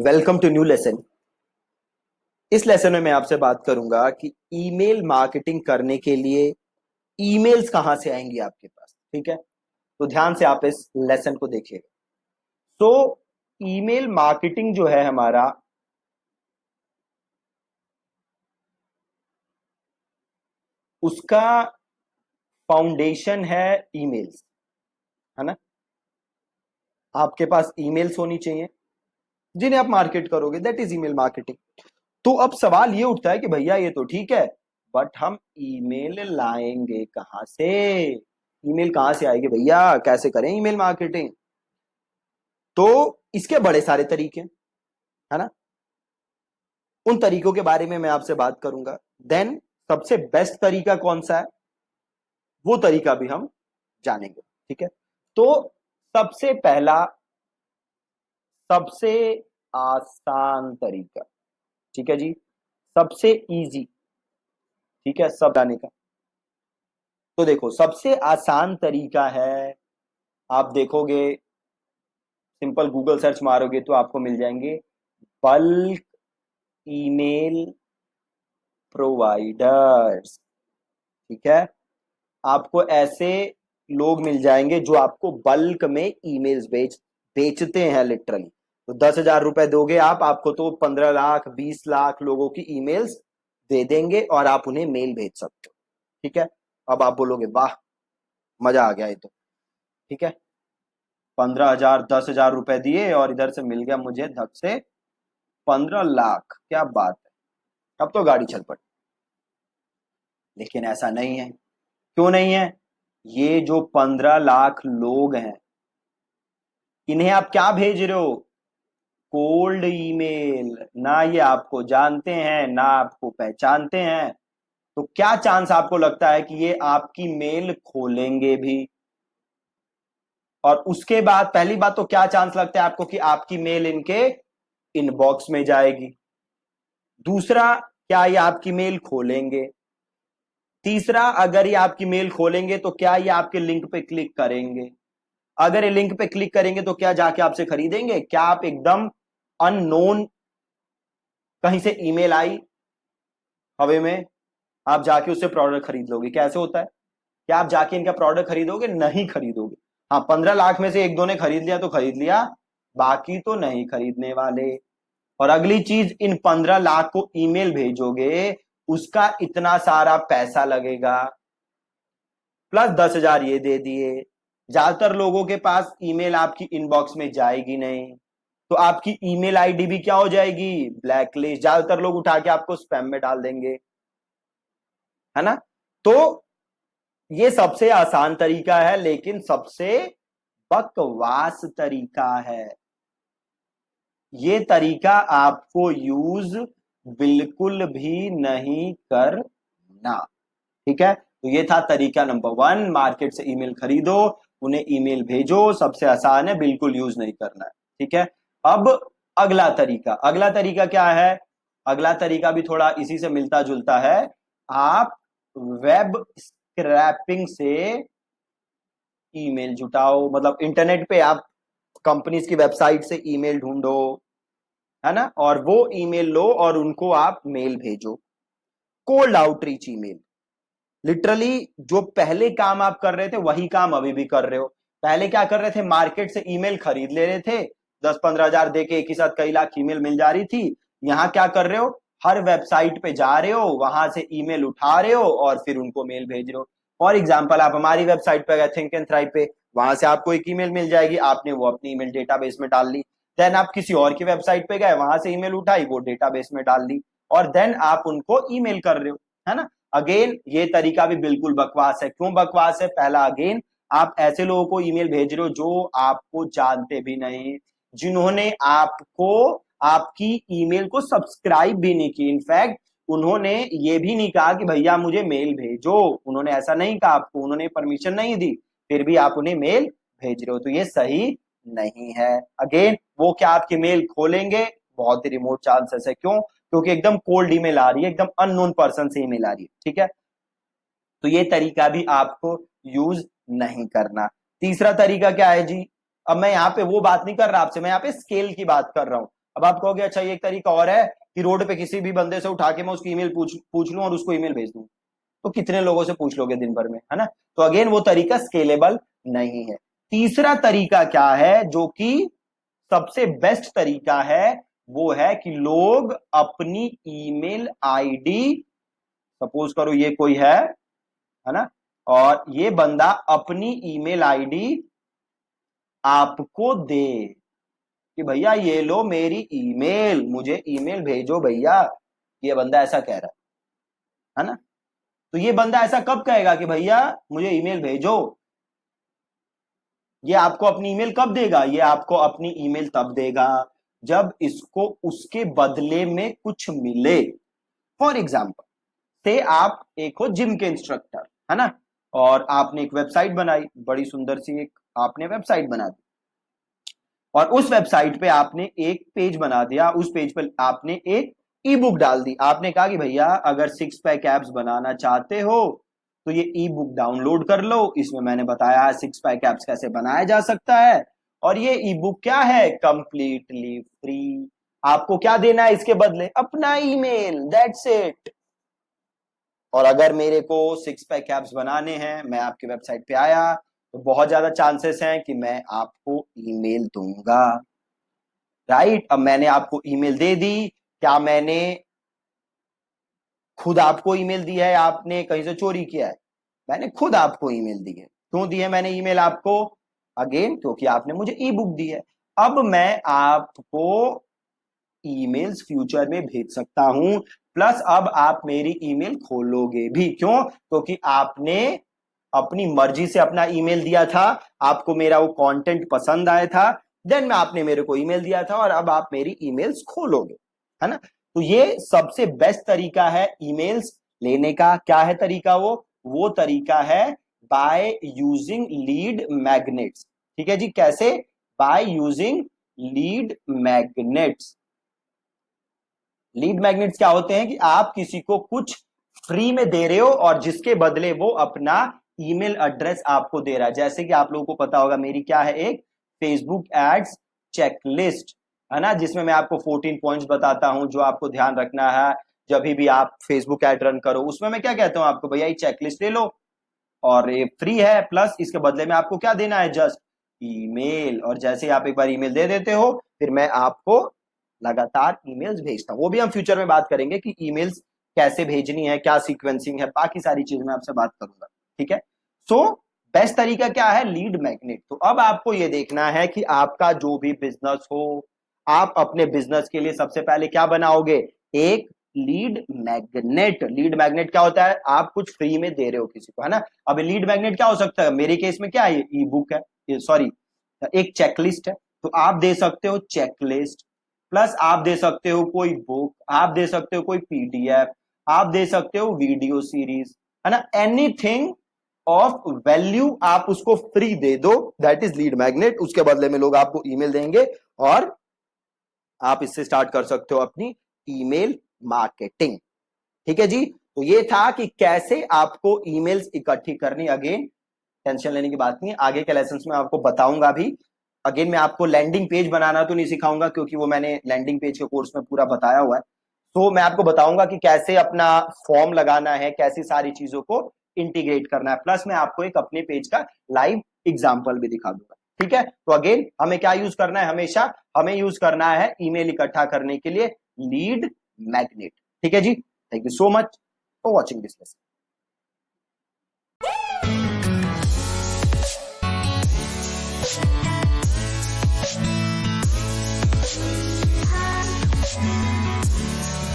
Welcome to new lesson. इस lesson में मैं आपसे बात करूंगा कि ईमेल मार्केटिंग करने के लिए ईमेल्स कहां से आएंगी आपके पास। ठीक है, तो ध्यान से आप इस लेसन को देखिएगा। तो ईमेल मार्केटिंग जो है हमारा, उसका फाउंडेशन है ईमेल्स, है ना। आपके पास ईमेल्स होनी चाहिए जिन्हें आप मार्केट करोगे, दैट इज ईमेल मार्केटिंग। तो अब सवाल ये उठता है कि भैया ये तो ठीक है, बट हम ईमेल लाएंगे कहां से? ईमेल कहां से आएगी भैया, कैसे करें ईमेल मार्केटिंग? तो इसके बड़े सारे तरीके, है ना। उन तरीकों के बारे में मैं आपसे बात करूंगा। देन सबसे बेस्ट तरीका कौन सा है, वो तरीका भी हम जानेंगे। ठीक है, तो सबसे पहला, सबसे आसान तरीका, ठीक है जी, सबसे इजी, ठीक है, सब जाने का। तो देखो, सबसे आसान तरीका है, आप देखोगे, सिंपल गूगल सर्च मारोगे तो आपको मिल जाएंगे बल्क ईमेल प्रोवाइडर्स। ठीक है, आपको ऐसे लोग मिल जाएंगे जो आपको बल्क में ईमेल्स बेचते हैं लिटरली। तो 10,000 रुपए दोगे आप, आपको तो 15 लाख 20 लाख लोगों की ईमेल्स दे देंगे और आप उन्हें मेल भेज सकते हो। ठीक है, अब आप बोलोगे वाह, मजा आ गया ये तो। ठीक है, 15,000 10,000 रुपए दिए और इधर से मिल गया मुझे धक से 15 लाख, क्या बात है, अब तो गाड़ी चल पड़ी। लेकिन ऐसा नहीं है। क्यों नहीं है? ये जो 15 लाख लोग हैं, इन्हें आप क्या भेज रहे हो? Cold email. ना ये आपको जानते हैं ना आपको पहचानते हैं, तो क्या चांस आपको लगता है कि ये आपकी मेल खोलेंगे भी? और उसके बाद पहली बात तो क्या चांस लगता है आपको कि आपकी मेल इनके इनबॉक्स में जाएगी? दूसरा, क्या ये आपकी मेल खोलेंगे? तीसरा, अगर ये आपकी मेल खोलेंगे तो क्या ये आपके लिंक पे क्लिक करेंगे? अगर ये लिंक पे क्लिक करेंगे तो क्या जाके आपसे खरीदेंगे? क्या आप एकदम अननोन कहीं से ईमेल आई हवे में, आप जाके उससे प्रोडक्ट खरीद लोगे? कैसे होता है? क्या आप जाके इनका प्रोडक्ट खरीदोगे? नहीं खरीदोगे। हाँ, 15 लाख में से एक दो ने खरीद लिया तो खरीद लिया, बाकी तो नहीं खरीदने वाले। और अगली चीज, इन 15 लाख को ईमेल भेजोगे, उसका इतना सारा पैसा लगेगा, प्लस 10,000 ये दे दिए। ज्यादातर लोगों के पास ईमेल आपकी इनबॉक्स में जाएगी नहीं, तो आपकी ईमेल आईडी भी क्या हो जाएगी? ब्लैकलिस्ट। ज्यादातर लोग उठा के आपको स्पैम में डाल देंगे, है ना। तो ये सबसे आसान तरीका है, लेकिन सबसे बकवास तरीका है। ये तरीका आपको यूज बिल्कुल भी नहीं करना। ठीक है, तो ये था तरीका नंबर 1, मार्केट से ईमेल खरीदो, उन्हें ईमेल भेजो, सबसे आसान है, बिल्कुल यूज नहीं करना है। ठीक है, अब अगला तरीका, अगला तरीका क्या है? अगला तरीका भी थोड़ा इसी से मिलता जुलता है। आप वेब स्क्रैपिंग से ईमेल जुटाओ, मतलब इंटरनेट पे आप कंपनीज की वेबसाइट से ईमेल ढूंढो, है ना, और वो ईमेल लो और उनको आप मेल भेजो। Cold outreach email. लिटरली जो पहले काम आप कर रहे थे वही काम अभी भी कर रहे हो। पहले क्या कर रहे थे? मार्केट से ईमेल खरीद ले रहे थे, 10-15 हजार दे के एक ही साथ कई लाख ईमेल मिल जा रही थी। यहां क्या कर रहे हो? हर वेबसाइट पे जा रहे हो, वहां से ईमेल उठा रहे हो और फिर उनको मेल भेज रहे हो। फॉर एग्जाम्पल, आप हमारी वेबसाइट पे गए थिंक एंड थ्राइव पे, वहां से आपको एक ईमेल मिल जाएगी, आपने वो अपनी ईमेल डेटाबेस में डाल ली। देन आप किसी और की वेबसाइट पे गए, वहां से ईमेल उठाई, वो डेटाबेस में डाल ली, और देन आप उनको ईमेल कर रहे हो, है ना। अगेन ये तरीका भी बिल्कुल बकवास है। क्यों बकवास है? पहला, अगेन आप ऐसे लोगों को ईमेल भेज रहे हो जो आपको जानते भी नहीं, जिन्होंने आपको, आपकी ईमेल को सब्सक्राइब भी नहीं की। इनफैक्ट उन्होंने ये भी नहीं कहा कि भैया मुझे मेल भेजो, उन्होंने ऐसा नहीं कहा आपको, उन्होंने परमिशन नहीं दी, फिर भी आप उन्हें मेल भेज रहे हो, तो ये सही नहीं है। अगेन वो क्या आपकी मेल खोलेंगे? बहुत ही रिमोट चांसेस है। क्यों? क्योंकि एकदम कोल्ड ईमेल आ रही है, एकदम अननोन पर्सन से ईमेल आ रही है। ठीक है, तो ये तरीका भी आपको यूज नहीं करना। तीसरा तरीका क्या है जी? अब मैं यहाँ पे वो बात नहीं कर रहा आपसे, मैं यहाँ पे स्केल की बात कर रहा हूं। अब आप कहोगे अच्छा ये एक तरीका और है कि रोड पे किसी भी बंदे से उठा के मैं उसकी ईमेल पूछ लूं और उसको ईमेल भेज दूं, तो कितने लोगों से पूछ लोगे दिन भर में, है ना। तो अगेन वो तरीका स्केलेबल नहीं है। तीसरा तरीका क्या है जो कि सबसे बेस्ट तरीका है, वो है कि लोग अपनी ईमेल आईडी, सपोज करो ये कोई है ना, और ये बंदा अपनी ईमेल आईडी आपको दे कि भैया ये लो मेरी ईमेल, मुझे ईमेल भेजो भैया, ये बंदा ऐसा कह रहा है ना। तो ये बंदा ऐसा कब कहेगा कि भैया मुझे ईमेल भेजो, ये आपको अपनी ईमेल कब देगा, ये आपको अपनी ईमेल तब देगा जब इसको उसके बदले में कुछ मिले। फॉर एग्जाम्पल से आप एक हो जिम के इंस्ट्रक्टर, है ना, और आपने एक वेबसाइट बनाई, बड़ी सुंदर सी एक आपने वेबसाइट बना दी, और उस वेबसाइट पे आपने एक पेज बना दिया, उस पेज पर आपने एक ई बुक डाल दी, आपने कहा कि भैया अगर 6 पैक एप्स बनाना चाहते हो तो ये ई बुक डाउनलोड कर लो, इसमें मैंने बताया 6 पैक एप्स कैसे बनाया जा सकता है, और ये ई बुक क्या है, कंप्लीटली फ्री। आपको क्या देना है इसके बदले, अपना ईमेल, दैट्स इट। और अगर मेरे को 6 पैक एप्स बनाने हैं, मैं आपकी वेबसाइट पे आया, तो बहुत ज्यादा चांसेस हैं कि मैं आपको ईमेल दूंगा, राइट। अब मैंने आपको ईमेल दे दी, क्या मैंने खुद आपको ईमेल दी है, आपने कहीं से चोरी किया है, मैंने खुद आपको ईमेल दी है। क्यों दी है मैंने ईमेल आपको, अगेन क्योंकि आपने मुझे ई बुक दी है। अब मैं आपको ईमेल्स फ्यूचर में भेज सकता हूं, प्लस अब आप मेरी ईमेल खोलोगे भी, क्यों, क्योंकि आपने अपनी मर्जी से अपना ईमेल दिया था, आपको मेरा वो कंटेंट पसंद आया था, देन में आपने मेरे को ईमेल दिया था और अब आप मेरी ईमेल्स खोलोगे, है ना। तो ये सबसे बेस्ट तरीका है ईमेल्स लेने का। क्या है तरीका, वो तरीका है बाय यूजिंग लीड मैग्नेट्स। ठीक है जी, कैसे, by using lead magnets. Lead magnets क्या होते हैं कि आप किसी को कुछ फ्री में दे रहे हो और जिसके बदले वो अपना ईमेल एड्रेस आपको दे रहा है। जैसे कि आप लोगों को पता होगा मेरी क्या है, एक फेसबुक एड्स चेकलिस्ट, है ना, जिसमें मैं आपको 14 पॉइंट्स बताता हूं जो आपको ध्यान रखना है जब भी आप फेसबुक एड रन करो। उसमें मैं क्या कहता हूं आपको, भैया ये चेकलिस्ट ले लो और ये फ्री है, प्लस इसके बदले में आपको क्या देना है, जस्ट ईमेल। और जैसे ही आप एक बार ईमेल दे देते हो, फिर मैं आपको लगातार ईमेल्स भेजता हूं। वो भी हम फ्यूचर में बात करेंगे कि ईमेल्स कैसे भेजनी है, क्या सीक्वेंसिंग है, बाकी सारी चीज मैं आपसे बात करूंगा, ठीक है। सो बेस्ट तरीका क्या है, लीड मैग्नेट। तो अब आपको ये देखना है कि आपका जो भी बिजनेस हो, आप अपने बिजनेस के लिए सबसे पहले क्या बनाओगे, एक लीड मैग्नेट। लीड मैग्नेट क्या होता है, आप कुछ फ्री में दे रहे हो किसी को, है ना। अब लीड मैग्नेट क्या हो सकता है, मेरे केस में क्या है, ई बुक है, सॉरी एक चेकलिस्ट है, तो आप दे सकते हो चेकलिस्ट, प्लस आप दे सकते हो कोई बुक, आप दे सकते हो कोई पीडीएफ, आप दे सकते हो वीडियो सीरीज, है ना, एनीथिंग ऑफ वैल्यू आप उसको फ्री दे दो, दैट इज लीड मैग्नेट। उसके बदले में लोग आपको ईमेल देंगे और आप इससे स्टार्ट कर सकते हो अपनी ईमेल मार्केटिंग। ठीक है जी, तो ये था कि कैसे आपको ईमेल्स इकट्ठी करनी। अगेन टेंशन लेने की बात नहीं है, आगे के लेसन में आपको बताऊंगा भी। अगेन मैं आपको लैंडिंग पेज बनाना तो नहीं सिखाऊंगा क्योंकि वो मैंने लैंडिंग पेज के कोर्स में पूरा बताया हुआ है। तो मैं आपको बताऊंगा कि कैसे अपना फॉर्म लगाना है, कैसी सारी चीजों को इंटीग्रेट करना है, प्लस मैं आपको एक अपने पेज का लाइव एग्जाम्पल भी दिखा दूंगा। ठीक है, तो अगेन हमें क्या यूज करना है, हमेशा हमें यूज करना है ईमेल इकट्ठा करने के लिए लीड मैग्नेट। ठीक है जी, thank you so much for watching this lesson.